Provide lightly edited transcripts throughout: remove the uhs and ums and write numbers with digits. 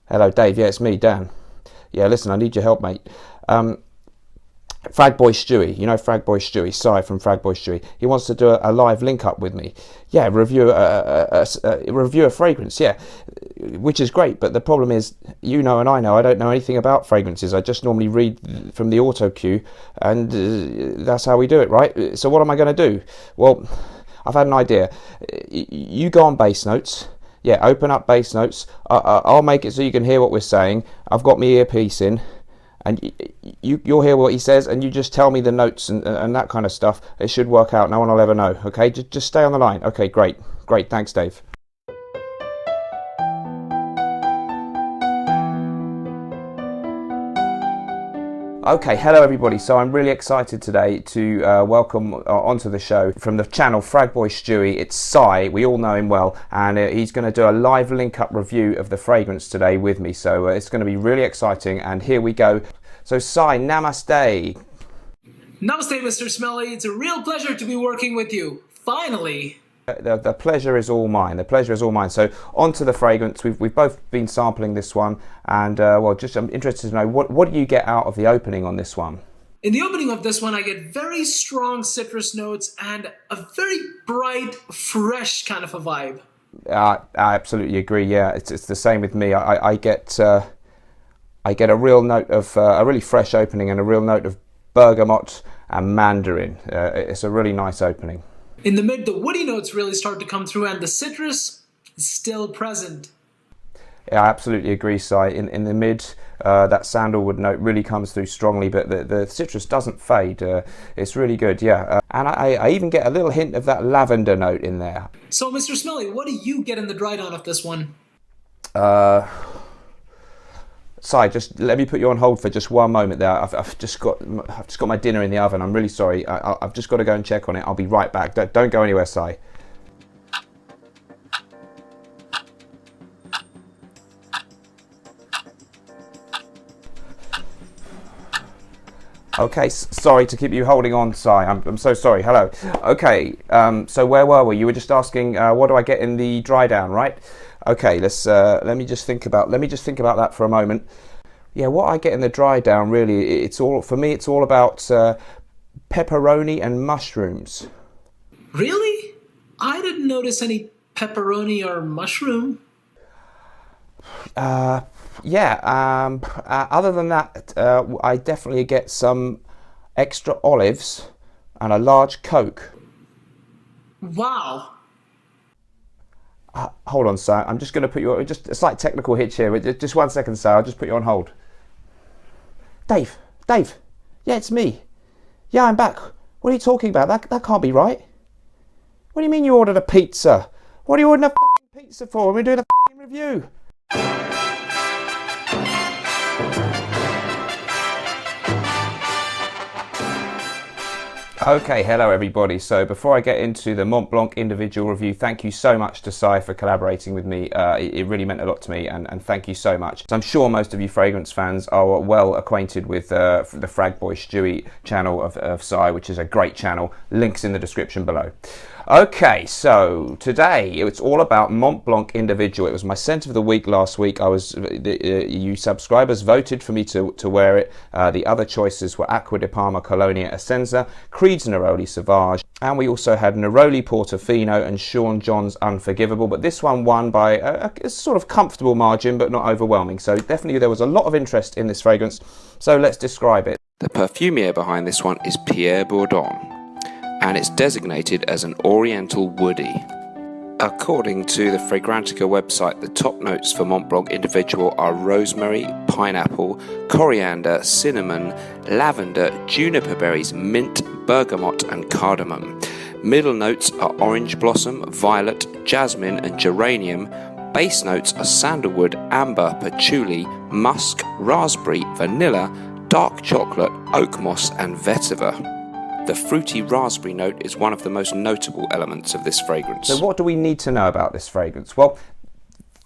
Hello, Dave. Yeah, it's me, Dan. Yeah, listen, I need your help, mate. FragBoy Stewie, you know FragBoy Stewie, Si from FragBoy Stewie. He wants to do a live link up with me. Yeah, review a fragrance. Yeah, which is great. But the problem is, you know, and I know, I don't know anything about fragrances. I just normally read from the auto cue, and that's how we do it, right? So what am I going to do? Well, I've had an idea. You go on Bass Notes. Yeah, open up Bass Notes. I'll make it so you can hear what we're saying. I've got my earpiece in, and you'll hear what he says, and you just tell me the notes and that kind of stuff. It should work out. No one will ever know. Okay, just stay on the line. Okay, great. Thanks, Dave. Okay, hello everybody. So I'm really excited today to welcome onto the show from the channel FragBoy Stewie. It's Si. We all know him well, and he's going to do a live link-up review of the fragrance today with me. So it's going to be really exciting, and here we go. So Si, namaste. Namaste, Mr. Smelly. It's a real pleasure to be working with you. Finally. The pleasure is all mine. The pleasure is all mine. So on to the fragrance. We've both been sampling this one, and well, just I'm interested to know what do you get out of the opening on this one? In the opening of this one, I get very strong citrus notes and a very bright, fresh kind of a vibe. I absolutely agree. Yeah, it's the same with me. I get a real note of a really fresh opening and a real note of bergamot and mandarin. It's a really nice opening. In the mid, the woody notes really start to come through, and the citrus is still present. Yeah, I absolutely agree, Si. In the mid, that sandalwood note really comes through strongly, but the citrus doesn't fade. It's really good, yeah. And I even get a little hint of that lavender note in there. So, Mr. Smelly, what do you get in the dry down of this one? Si, just let me put you on hold for just one moment there. I've just got my dinner in the oven. I'm really sorry. I've just got to go and check on it. I'll be right back. Don't go anywhere, Si. Okay, sorry to keep you holding on, Si. I'm so sorry. Hello. Okay, so where were we? You were just asking what do I get in the dry down, right? Okay, let me just think about that for a moment. Yeah, what I get in the dry down, really, it's all about pepperoni and mushrooms. Really? I didn't notice any pepperoni or mushroom. Yeah. Other than that, I definitely get some extra olives and a large Coke. Wow. Hold on, sir. I'm just going to put you on, just a slight technical hitch here. Just 1 second, sir. I'll just put you on hold. Dave. Yeah, it's me. Yeah, I'm back. What are you talking about? That can't be right. What do you mean you ordered a pizza? What are you ordering a f***ing pizza for? We're doing a f***ing review. Okay, hello everybody. So before I get into the Mont Blanc Individual review, thank you so much to Si for collaborating with me. It really meant a lot to me, and thank you so much. So I'm sure most of you fragrance fans are well acquainted with the FragBoy Stewie channel of Si, which is a great channel. Links in the description below. Okay, so today it's all about Mont Blanc Individual. It was my scent of the week last week. You subscribers voted for me to wear it. The other choices were Acqua di Parma Colonia Essenza, Creed's Neroli Sauvage, and we also had Neroli Portofino and Sean John's Unforgivable. But this one won by a sort of comfortable margin, but not overwhelming. So definitely there was a lot of interest in this fragrance. So let's describe it. The perfumier behind this one is Pierre Bourdon, and it's designated as an Oriental Woody. According to the Fragrantica website, the top notes for Mont Blanc Individual are rosemary, pineapple, coriander, cinnamon, lavender, juniper berries, mint, bergamot and cardamom. Middle notes are orange blossom, violet, jasmine and geranium. Base notes are sandalwood, amber, patchouli, musk, raspberry, vanilla, dark chocolate, oak moss and vetiver. The fruity raspberry note is one of the most notable elements of this fragrance. So what do we need to know about this fragrance? Well,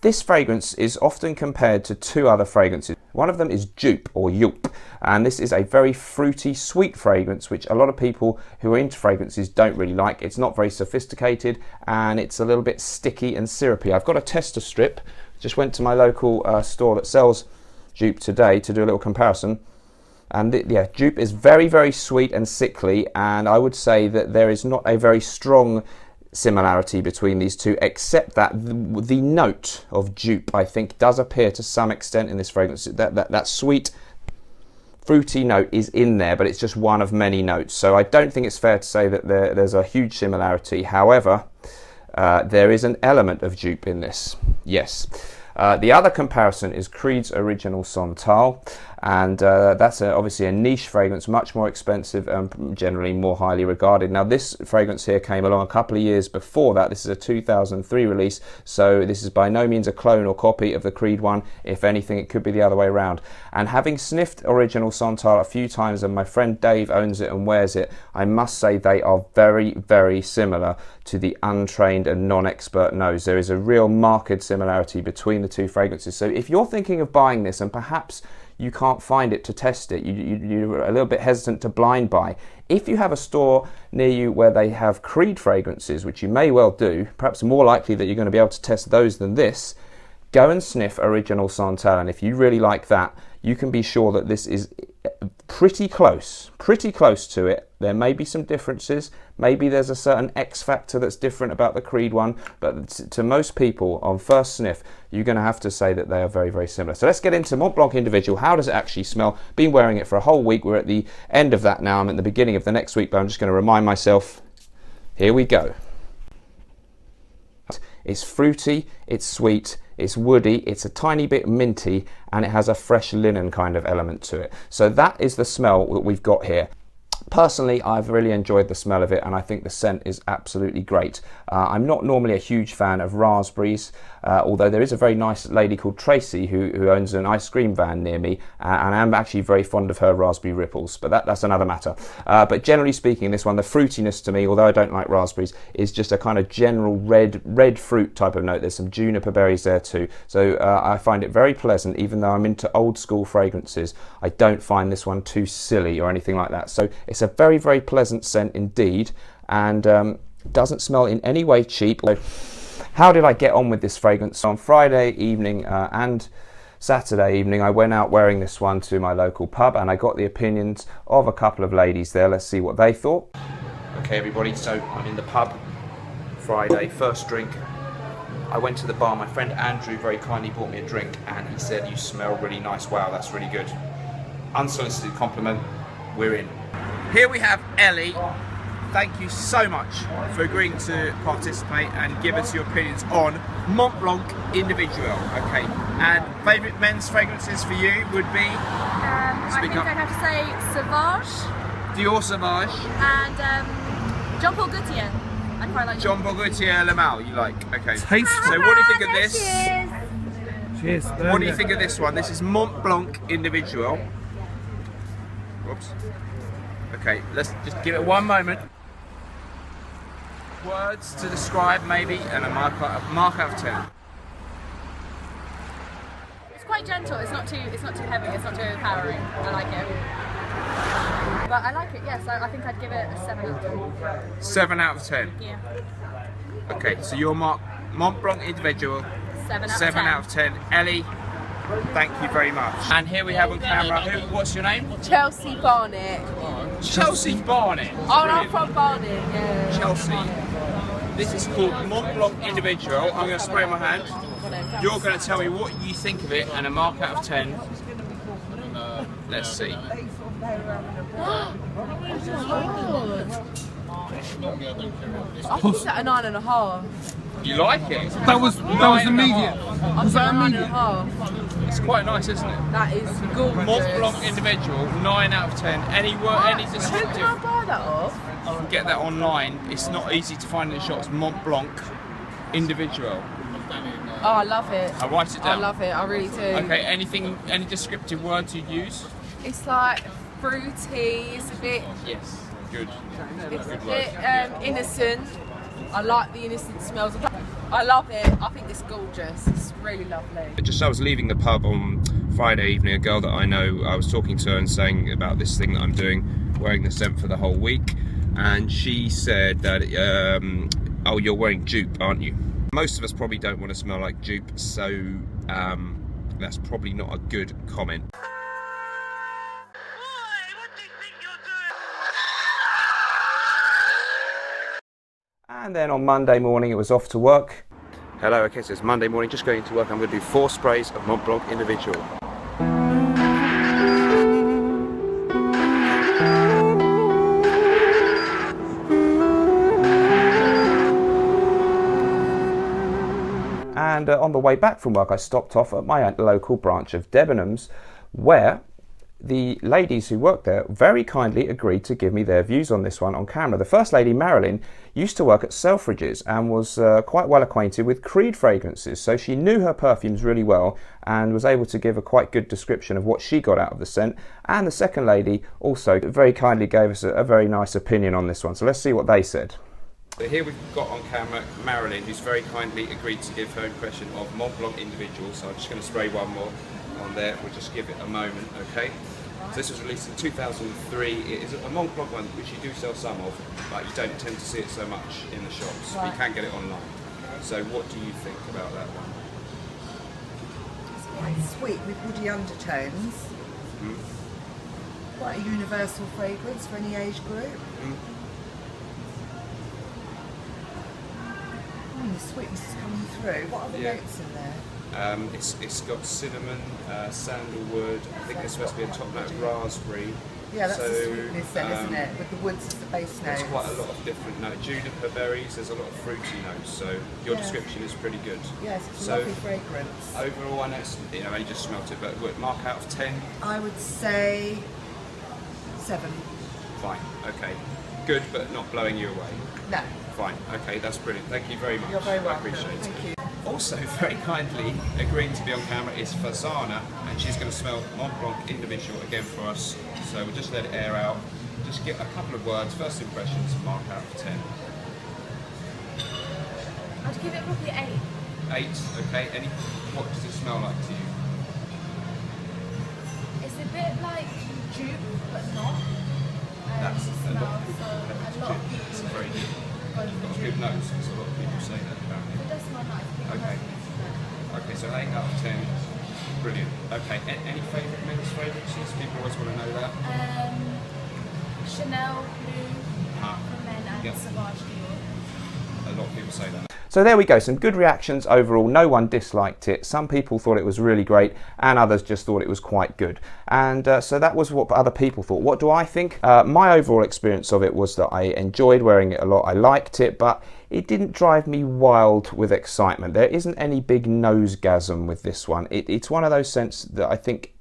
this fragrance is often compared to two other fragrances. One of them is Dupe or Youp, and this is a very fruity, sweet fragrance which a lot of people who are into fragrances don't really like. It's not very sophisticated and it's a little bit sticky and syrupy. I've got a tester strip Just went to my local store that sells dupe today to do a little comparison. And yeah, dupe is very, very sweet and sickly, and I would say that there is not a very strong similarity between these two, except that the note of dupe, I think, does appear to some extent in this fragrance. That sweet, fruity note is in there, but it's just one of many notes. So I don't think it's fair to say that there's a huge similarity. However, there is an element of dupe in this, yes. The other comparison is Creed's Original Santal, and that's obviously a niche fragrance, much more expensive and generally more highly regarded. Now this fragrance here came along a couple of years before that. This is a 2003 release, so this is by no means a clone or copy of the Creed one. If anything, it could be the other way around. And having sniffed Original Santal a few times, and my friend Dave owns it and wears it, I must say they are very, very similar to the untrained and non-expert nose. There is a real marked similarity between the two fragrances. So if you're thinking of buying this and perhaps you can't find it to test it, you're a little bit hesitant to blind buy, if you have a store near you where they have Creed fragrances, which you may well do, perhaps more likely that you're going to be able to test those than this, go and sniff Original Santal, and if you really like that, you can be sure that this is pretty close to it. There may be some differences, maybe there's a certain X factor that's different about the Creed one, but to most people on first sniff, you're going to have to say that they are very, very similar. So let's get into Mont Blanc Individual. How does it actually smell? Been wearing it for a whole week. We're at the end of that now. I'm at the beginning of the next week, but I'm just going to remind myself. Here we go. It's fruity, it's sweet, it's woody, it's a tiny bit minty, and it has a fresh linen kind of element to it. So that is the smell that we've got here. Personally, I've really enjoyed the smell of it, and I think the scent is absolutely great. I'm not normally a huge fan of raspberries, although there is a very nice lady called Tracy who owns an ice cream van near me, and I'm actually very fond of her raspberry ripples, but that's another matter. But generally speaking, this one, the fruitiness to me, although I don't like raspberries, is just a kind of general red fruit type of note. There's some juniper berries there too, so I find it very pleasant. Even though I'm into old school fragrances, I don't find this one too silly or anything like that. So it's a very, very pleasant scent indeed, and doesn't smell in any way cheap. So how did I get on with this fragrance? So on Friday evening and Saturday evening, I went out wearing this one to my local pub, and I got the opinions of a couple of ladies there. Let's see what they thought. Okay, everybody, so I'm in the pub Friday, first drink. I went to the bar. My friend Andrew very kindly bought me a drink, and he said, "You smell really nice. Wow, that's really good." Unsolicited compliment. We're in. Here we have Ellie. Thank you so much for agreeing to participate and give us your opinions on Mont Blanc Individual. Okay, and favourite men's fragrances for you would be? I think I'd have to say Sauvage. Dior Sauvage. And Jean Paul Gaultier. I quite like Jean Paul Gaultier Le Mal, you like? Okay. Taste. So what do you think of this? Cheers. Cheers. What do you think of this one? This is Mont Blanc Individual. Whoops. Okay, let's just give it one moment. Words to describe maybe, and a mark out of 10. It's quite gentle. It's not too heavy. It's not too overpowering. I like it. But I like it. Yes, I think I'd give it a 7 out of 10. 7 out of 10. Yeah. Okay, so your mark, Mont Blanc Individual. 7 out of 10. Ellie, thank you very much. And here we have on camera, what's your name? Chelsea Barnett. Chelsea Barnett. Oh, I'm from Barnet, yeah. Chelsea. This is called Mont Blanc Individual. I'm going to spray my hand. You're going to tell me what you think of it and a mark out of 10. Let's see. I think it's at a 9.5. You like it? That was immediate. I'm at 9.5. It's quite nice, isn't it? That is gorgeous. Mont Blanc Individual, 9 out of 10. Any Who can I descriptive? buy that off? You can get that online. It's not easy to find in the shops. Mont Blanc Individual. Oh, I love it. I'll write it down. I love it, I really do. Okay, any descriptive words you'd use? It's like fruity, it's a bit, Yes. Good. it's a bit innocent. I like the innocent smells. I love it. I think it's gorgeous. It's really lovely. Just as I was leaving the pub on Friday evening, a girl that I know, I was talking to her and saying about this thing that I'm doing, wearing the scent for the whole week, and she said that, oh, you're wearing dupe, aren't you? Most of us probably don't want to smell like dupe, so that's probably not a good comment. And then on Monday morning, it was off to work. Hello, okay, so it's Monday morning, just going to work. I'm going to do 4 sprays of Mont Blanc Individual. And on the way back from work, I stopped off at my local branch of Debenhams, where the ladies who worked there very kindly agreed to give me their views on this one on camera. The first lady, Marilyn, used to work at Selfridges and was quite well acquainted with Creed fragrances, so she knew her perfumes really well and was able to give a quite good description of what she got out of the scent. And the second lady also very kindly gave us a very nice opinion on this one, so let's see what they said. So here we've got on camera Marilyn, who's very kindly agreed to give her impression of Mont Blanc Individual, so I'm just going to spray one more on there. We'll just give it a moment, okay? So this was released in 2003. It is a Mont Blanc one, which you do sell some of, but you don't tend to see it so much in the shops. But you can get it online. So what do you think about that one? It's quite sweet with woody undertones. Quite a universal fragrance for any age group. The sweetness is coming through. What are the notes in there? It's got cinnamon, sandalwood. I think there's supposed to be a top note of raspberry. Yeah, that's the sweetness then, isn't it? With the woods as the base notes. There's quite a lot of different notes. Juniper berries, there's a lot of fruity notes, so your description is pretty good. Yes, it's a lovely fragrance. Overall, I know I only just smelt it, but would mark out of 10? I would say 7. Fine, okay. Good, but not blowing you away. No. Fine, okay, that's brilliant. Thank you very much. You're very welcome. I appreciate Thank it. you. Also, very kindly agreeing to be on camera is Fazana, and she's going to smell Mont Blanc Individual again for us. So we'll just let it air out. Just get a couple of words, first impressions, mark out of 10. I'd give it probably 8. 8, okay. What does it smell like to you? It's a bit like dupe, but not. That's a lot of So a lot of people It's very good. go It's for got dupe. good notes, because a lot of people say that about It it. does smell nice. People Okay. love it. Okay, so 8 out of 10. Brilliant. Okay, any favourite men's fragrances? People always want to know that. Chanel Blue for men and Yep. Sauvage Dior. A lot of people say that. So there we go, some good reactions overall. No one disliked it. Some people thought it was really great and others just thought it was quite good. And so that was what other people thought. What do I think? My overall experience of it was that I enjoyed wearing it a lot. I liked it, but it didn't drive me wild with excitement. There isn't any big nosegasm with this one. It's one of those scents that I think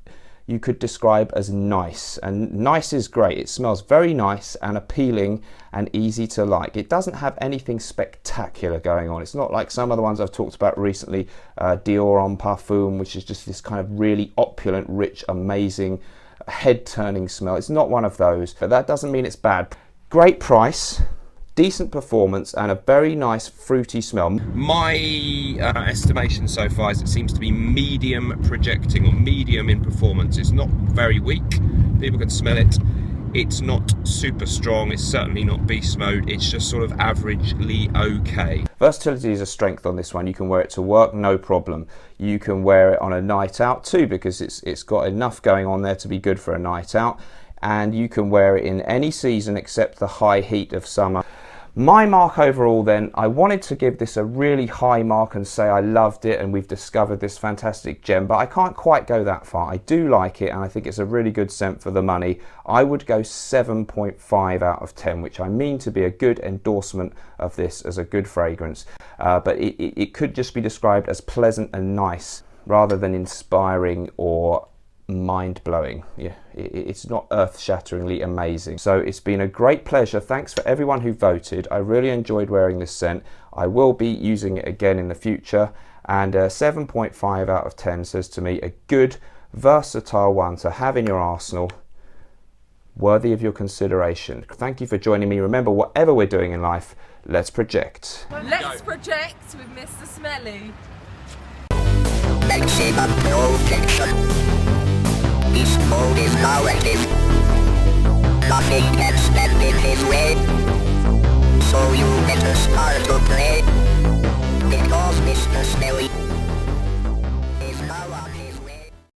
you could describe as nice, and nice is great. It smells very nice and appealing and easy to like. It doesn't have anything spectacular going on. It's not like some of the ones I've talked about recently, Dior Homme Parfum, which is just this kind of really opulent, rich, amazing, head-turning smell. It's not one of those, but that doesn't mean it's bad. Great price, decent performance, and a very nice fruity smell. My estimation so far is it seems to be medium projecting, or medium in performance. It's not very weak, people can smell it. It's not super strong, it's certainly not beast mode, it's just sort of averagely okay. Versatility is a strength on this one. You can wear it to work, no problem. You can wear it on a night out too, because it's got enough going on there to be good for a night out. And you can wear it in any season except the high heat of summer. My mark overall then, I wanted to give this a really high mark and say I loved it and we've discovered this fantastic gem, but I can't quite go that far. I do like it and I think it's a really good scent for the money. I would go 7.5 out of 10, which I mean to be a good endorsement of this as a good fragrance. But it could just be described as pleasant and nice rather than inspiring or mind-blowing. Yeah, it's not earth-shatteringly amazing. So it's been a great pleasure. Thanks for everyone who voted. I really enjoyed wearing this scent. I will be using it again in the future, and 7.5 out of 10 says to me a good, versatile one to have in your arsenal, worthy of your consideration. Thank you for joining me. Remember, whatever we're doing in life, let's project. Let's project with Mr. Smelly. Maximum protection. This mode is now active. Nothing can stand in his way. So you better start to play. Because Mr. Smelly